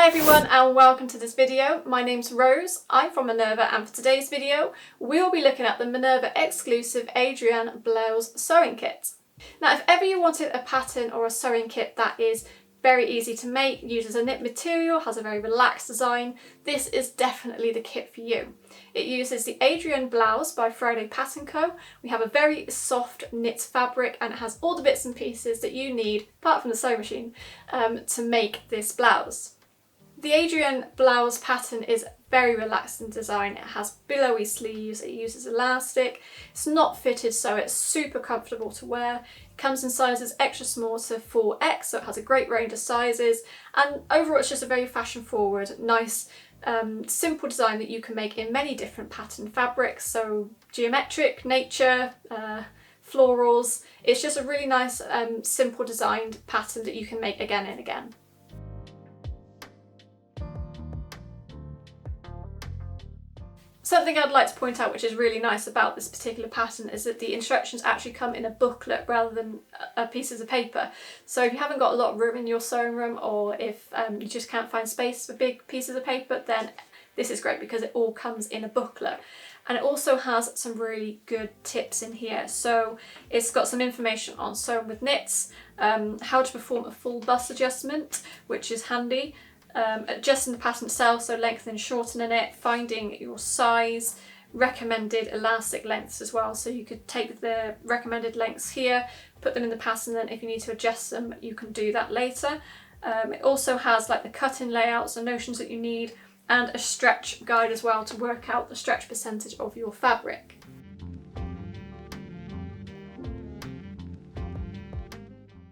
Hi everyone and welcome to this video. My name's Rose, I'm from Minerva, and for today's video we'll be looking at the Minerva Exclusive Adrienne Blouse sewing kit. Now if ever you wanted a pattern or a sewing kit that is very easy to make, uses a knit material, has a very relaxed design, this is definitely the kit for you. It uses the Adrienne Blouse by Friday Pattern Co. We have a very soft knit fabric and it has all the bits and pieces that you need, apart from the sewing machine, to make this blouse. The Adrienne Blouse pattern is very relaxed in design. It has billowy sleeves, it uses elastic, it's not fitted so it's super comfortable to wear. It comes in sizes extra small to 4X, so it has a great range of sizes, and overall it's just a very fashion forward, nice, simple design that you can make in many different pattern fabrics, so geometric, nature, florals. It's just a really nice simple designed pattern that you can make again and again. Something I'd like to point out which is really nice about this particular pattern is that the instructions actually come in a booklet rather than pieces of paper. So if you haven't got a lot of room in your sewing room, or if you just can't find space for big pieces of paper, then this is great because it all comes in a booklet. And it also has some really good tips in here. So it's got some information on sewing with knits, how to perform a full bust adjustment, which is handy. Adjusting the pattern itself, so lengthening and shortening it, finding your size, recommended elastic lengths as well, so you could take the recommended lengths here, put them in the pattern, and then if you need to adjust them you can do that later. It also has like the cutting layouts and notions that you need, and a stretch guide as well to work out the stretch percentage of your fabric.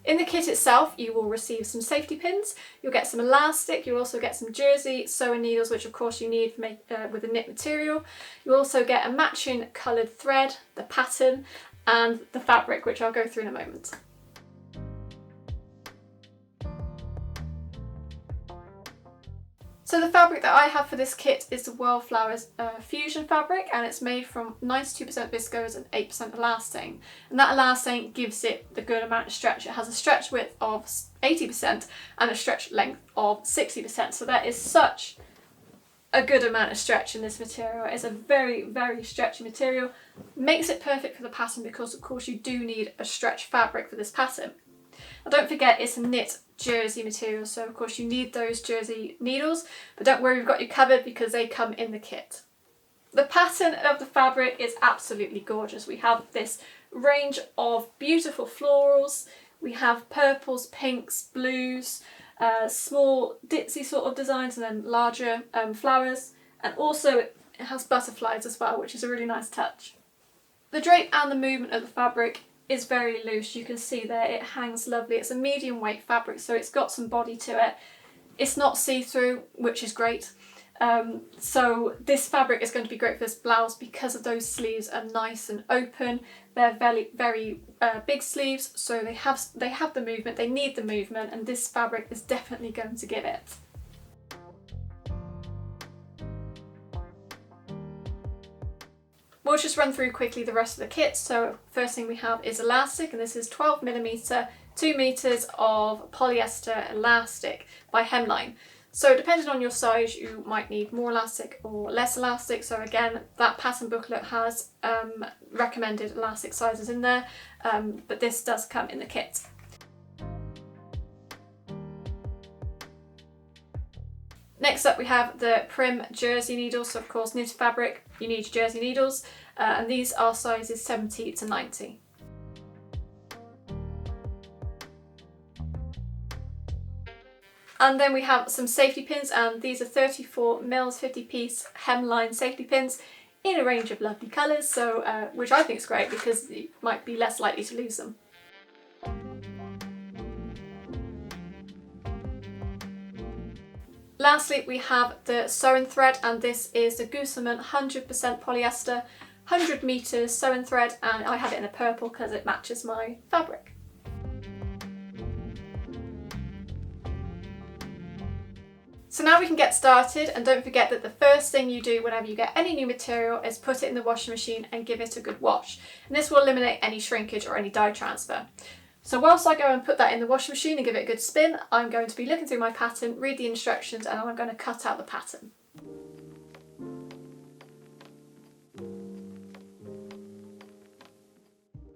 In the kit itself, you will receive some safety pins, you'll get some elastic, you'll also get some jersey sewing needles, which of course you need with the knit material. You'll also get a matching coloured thread, the pattern, and the fabric, which I'll go through in a moment. So the fabric that I have for this kit is the Wildflower Fusion fabric, and it's made from 92% viscose and 8% elastane. And that elastane gives it the good amount of stretch. It has a stretch width of 80% and a stretch length of 60%. So that is such a good amount of stretch in this material. It's a very, very stretchy material. Makes it perfect for the pattern because of course you do need a stretch fabric for this pattern. Now don't forget it's a knit jersey material, so of course you need those jersey needles, but don't worry, we've got you covered because they come in the kit. The pattern of the fabric is absolutely gorgeous. We have this range of beautiful florals, we have purples, pinks, blues, small ditzy sort of designs, and then larger flowers, and also it has butterflies as well, which is a really nice touch. The drape and the movement of the fabric is very loose. You can see there it hangs lovely. It's a medium weight fabric, so it's got some body to it. It's not see-through, which is great. So this fabric is going to be great for this blouse because of those sleeves are nice and open. They're very, very big sleeves, so they have the movement, they need the movement, and this fabric is definitely going to give it. We'll just run through quickly the rest of the kit. So first thing we have is elastic, and this is 12mm, 2 meters of polyester elastic by Hemline. So depending on your size, you might need more elastic or less elastic. So again, that pattern booklet has recommended elastic sizes in there, but this does come in the kit. Next up we have the Prim jersey needles, so of course knitted fabric, you need your jersey needles, and these are sizes 70 to 90. And then we have some safety pins, and these are 34mm 50-piece hemline safety pins in a range of lovely colours, so which I think is great because you might be less likely to lose them. Lastly, we have the sewing thread, and this is the Gooseman 100% polyester, 100 meters sewing thread, and I have it in a purple because it matches my fabric. So now we can get started, and don't forget that the first thing you do whenever you get any new material is put it in the washing machine and give it a good wash. And this will eliminate any shrinkage or any dye transfer. So whilst I go and put that in the washing machine and give it a good spin, I'm going to be looking through my pattern, read the instructions, and I'm going to cut out the pattern.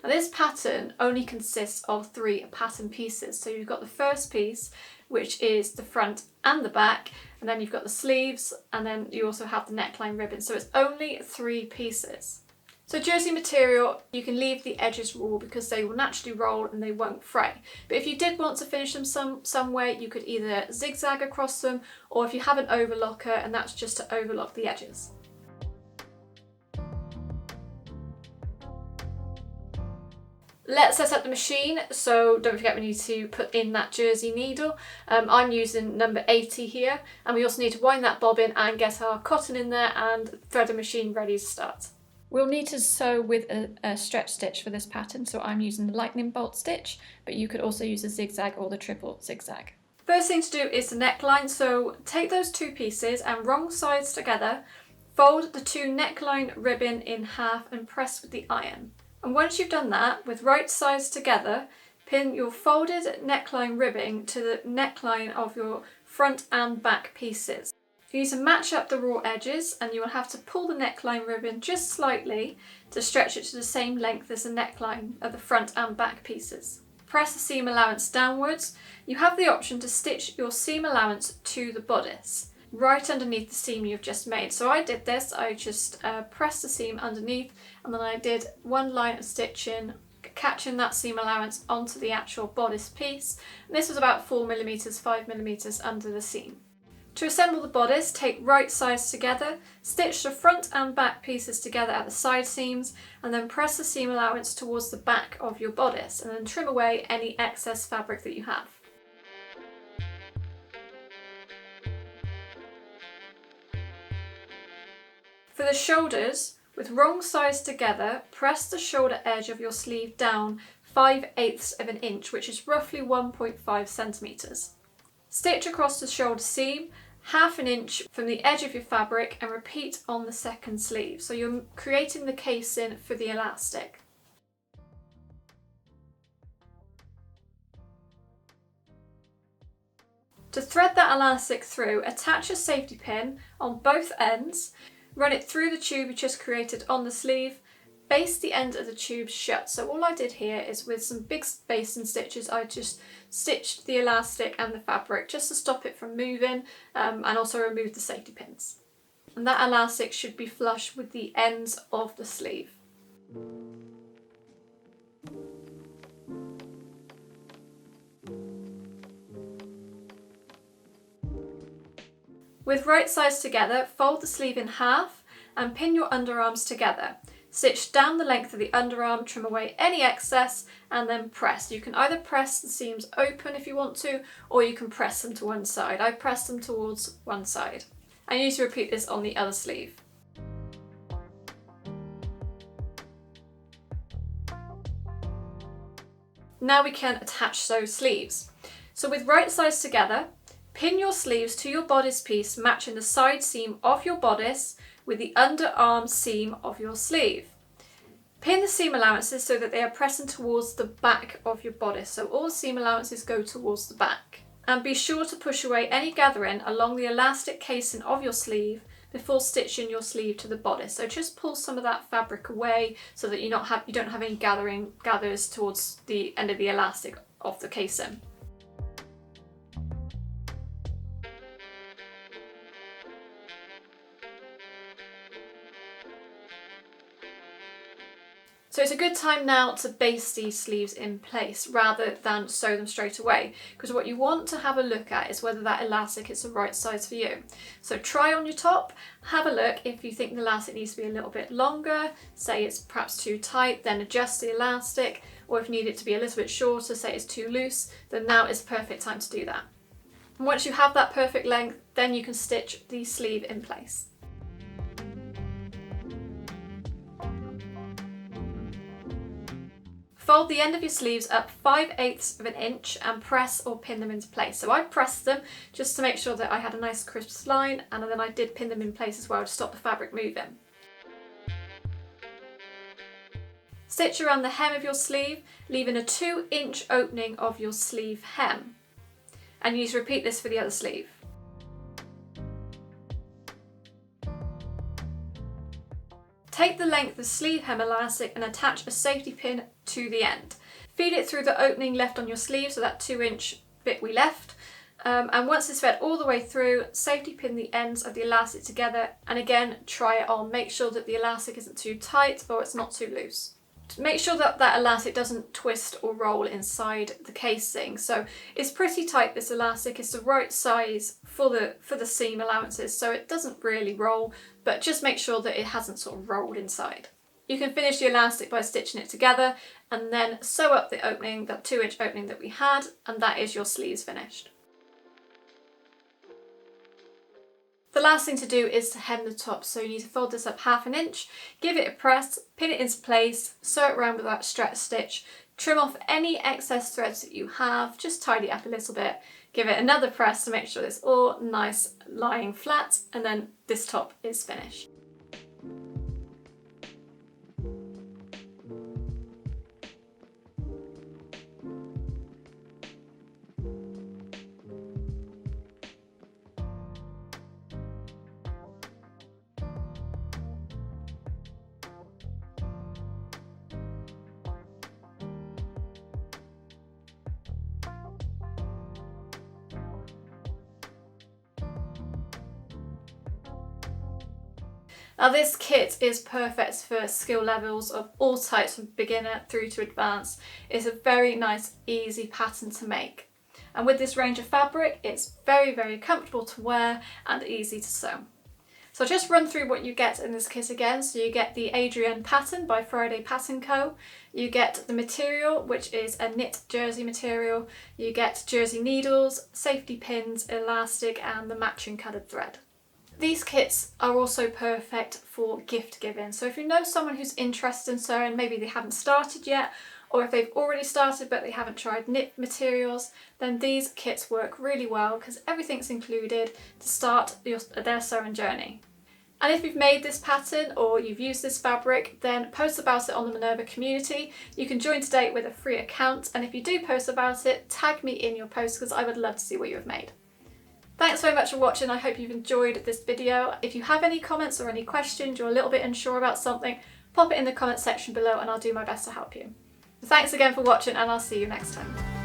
Now this pattern only consists of 3 pattern pieces. So you've got the first piece, which is the front and the back, and then you've got the sleeves, and then you also have the neckline ribbon. So it's only 3 pieces. So jersey material, you can leave the edges raw because they will naturally roll and they won't fray. But if you did want to finish them some way, you could either zigzag across them, or if you have an overlocker, and that's just to overlock the edges. Let's set up the machine, so don't forget we need to put in that jersey needle. I'm using number 80 here, and we also need to wind that bobbin and get our cotton in there and thread the machine ready to start. We'll need to sew with a stretch stitch for this pattern, so I'm using the lightning bolt stitch, but you could also use a zigzag or the triple zigzag. First thing to do is the neckline, so take those 2 pieces and wrong sides together, fold the 2 neckline ribbon in half and press with the iron. And once you've done that, with right sides together, pin your folded neckline ribbon to the neckline of your front and back pieces. You need to match up the raw edges, and you will have to pull the neckline ribbon just slightly to stretch it to the same length as the neckline of the front and back pieces. Press the seam allowance downwards. You have the option to stitch your seam allowance to the bodice, right underneath the seam you've just made. So I did this, I just pressed the seam underneath, and then I did 1 line of stitching, catching that seam allowance onto the actual bodice piece. And this was about 4mm, 5mm under the seam. To assemble the bodice, take right sides together, stitch the front and back pieces together at the side seams, and then press the seam allowance towards the back of your bodice, and then trim away any excess fabric that you have. For the shoulders, with wrong sides together, press the shoulder edge of your sleeve down 5/8 of an inch, which is roughly 1.5 centimeters. Stitch across the shoulder seam 1/2 inch from the edge of your fabric and repeat on the second sleeve. So you're creating the casing for the elastic. To thread that elastic through, attach a safety pin on both ends, run it through the tube you just created on the sleeve, baste the end of the tube shut. So all I did here is with some big basting stitches, I just stitched the elastic and the fabric just to stop it from moving, and also remove the safety pins. And that elastic should be flush with the ends of the sleeve. With right sides together, fold the sleeve in half and pin your underarms together. Stitch down the length of the underarm, trim away any excess, and then press. You can either press the seams open if you want to, or you can press them to one side. I press them towards one side. And you need to repeat this on the other sleeve. Now we can attach those sleeves. So with right sides together, pin your sleeves to your bodice piece, matching the side seam of your bodice with the underarm seam of your sleeve. Pin the seam allowances so that they are pressing towards the back of your bodice. So all seam allowances go towards the back. And be sure to push away any gathering along the elastic casing of your sleeve before stitching your sleeve to the bodice. So just pull some of that fabric away so that you don't have any gathers towards the end of the elastic of the casing. So it's a good time now to baste these sleeves in place rather than sew them straight away, because what you want to have a look at is whether that elastic is the right size for you. So try on your top, have a look. If you think the elastic needs to be a little bit longer, say it's perhaps too tight, then adjust the elastic, or if you need it to be a little bit shorter, say it's too loose, then now is the perfect time to do that. And once you have that perfect length, then you can stitch the sleeve in place. Fold the end of your sleeves up 5/8 of an inch and press or pin them into place. So I pressed them just to make sure that I had a nice crisp line, and then I did pin them in place as well to stop the fabric moving. Stitch around the hem of your sleeve, leaving a 2-inch opening of your sleeve hem. And you need to repeat this for the other sleeve. Take the length of the sleeve hem elastic and attach a safety pin to the end. Feed it through the opening left on your sleeve, so that 2-inch bit we left. And once it's fed all the way through, safety pin the ends of the elastic together, and again try it on. Make sure that the elastic isn't too tight or it's not too loose. Make sure that that elastic doesn't twist or roll inside the casing. So it's pretty tight, this elastic. It's the right size for the seam allowances, so it doesn't really roll, but just make sure that it hasn't sort of rolled inside. You can finish the elastic by stitching it together and then sew up the opening, that 2-inch opening that we had, and that is your sleeves finished. The last thing to do is to hem the top, so you need to fold this up 1/2 inch, give it a press, pin it into place, sew it around with that stretch stitch, trim off any excess threads that you have, just tidy up a little bit, give it another press to make sure it's all nice lying flat, and then this top is finished. Now this kit is perfect for skill levels of all types, from beginner through to advanced. It's a very nice, easy pattern to make. And with this range of fabric, it's very, very comfortable to wear and easy to sew. So I'll just run through what you get in this kit again. So you get the Adrienne pattern by Friday Pattern Co. You get the material, which is a knit jersey material. You get jersey needles, safety pins, elastic, and the matching coloured thread. These kits are also perfect for gift giving. So if you know someone who's interested in sewing, maybe they haven't started yet, or if they've already started but they haven't tried knit materials, then these kits work really well because everything's included to start their sewing journey. And if you've made this pattern or you've used this fabric, then post about it on the Minerva community. You can join today with a free account, and if you do post about it, tag me in your post because I would love to see what you have made. Thanks very much for watching. I hope you've enjoyed this video. If you have any comments or any questions, you're a little bit unsure about something, pop it in the comment section below and I'll do my best to help you. Thanks again for watching, and I'll see you next time.